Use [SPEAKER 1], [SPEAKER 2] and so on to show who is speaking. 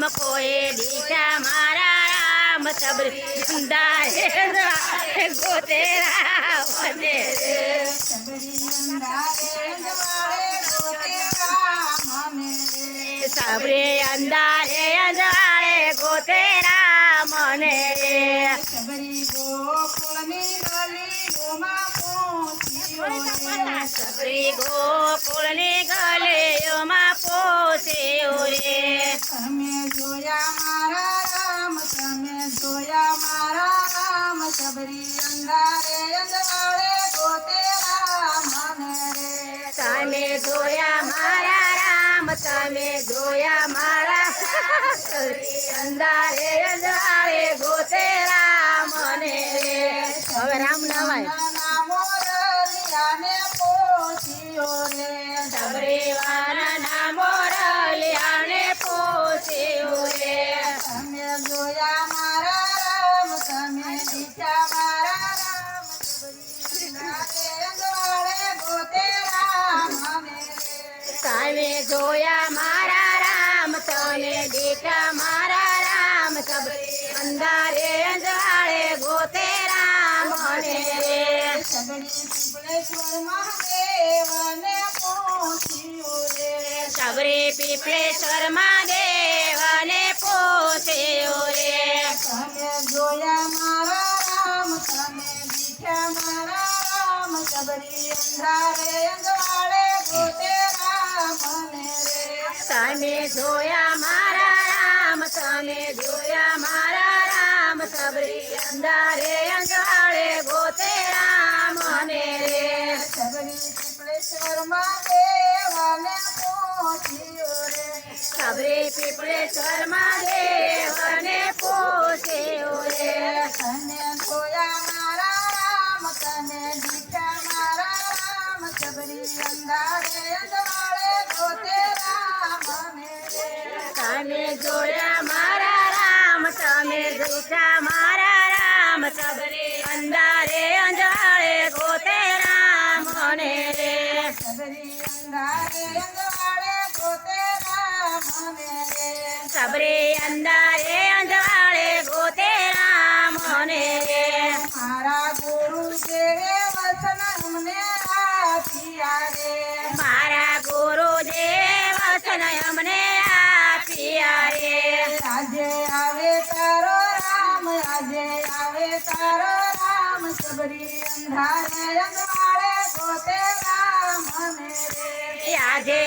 [SPEAKER 1] રામ કોએ દીઠા મારા રામ સબરી અંધારે અંધારે ગોતેરા મને રે સબરે અંધારે અંધારે ગોતેરા મને રે સબરી ગોકુળની ગલીઓમાં પોસ્યો રે
[SPEAKER 2] તમે જોયા મારા રામ તમે જોયા મારા રામ સબરી અંધારે અંધારે ગોતેરા મને રે
[SPEAKER 1] તમે જોયા મારા રામ તમે જોયા મારા સબરી અંધારે અંધારે ગોતેરા મને રે હવે રામ નવાય સબરીવાના નામો રલિયાને પોસ્યો રે
[SPEAKER 2] તમે જોયા મારા રામ તમે દીઠા મારા રામ ગોતેરા મને
[SPEAKER 1] તમે જોયા મારા રામ તમે દીઠા મારા રામ સબરી અંધારે અંધારે ગોતેરા મને રે
[SPEAKER 2] સબરી પીપળેશ્વર મહાદેવને પહોંચ્યો રે
[SPEAKER 1] સબરી પીપળેશ્વર મહાદેવને પોસ્યો રે
[SPEAKER 2] તમે જોયા મારા રામ તમે દીઠા મારા રામ સબરી અંધારે અંધારે ગોતેરા મને રે
[SPEAKER 1] તમે જોયા મારા રામ તમે જોયા મારા રામ સબરી અંધારે અંધારે ગોતેરા મને રે
[SPEAKER 2] સબરી પીપળેશ્વર મહાદેવને પહોંચ્યો રે
[SPEAKER 1] સબરી પીપળેશ્વર મહાદેવને પોસ્યો રે
[SPEAKER 2] તમે જોયા મારા રામ તમે દીઠા મારા રામ સબરી અંધારે અંધારે ગોતેરા મને રે
[SPEAKER 1] તમે જોયા મારા રામ તમે જોયા મારા રામ સબરી અંધારે અંધારે ગોતેરા મને રે
[SPEAKER 2] સબરી અંધારે અંધારે ગોતેરા મને રે
[SPEAKER 1] સબરી અંધારે અંધારે ગોતેરા મને રે
[SPEAKER 2] મારા ગુરુદેવે વચન અમને આપ્યા રે
[SPEAKER 1] મારા ગુરુદેવ વચન અમને આપ્યા રે
[SPEAKER 2] આજે આવે તારો રામ આજે આવે તારો રામ સબરી અંધારે અંધારે ગોતેરા મને રે
[SPEAKER 1] આજે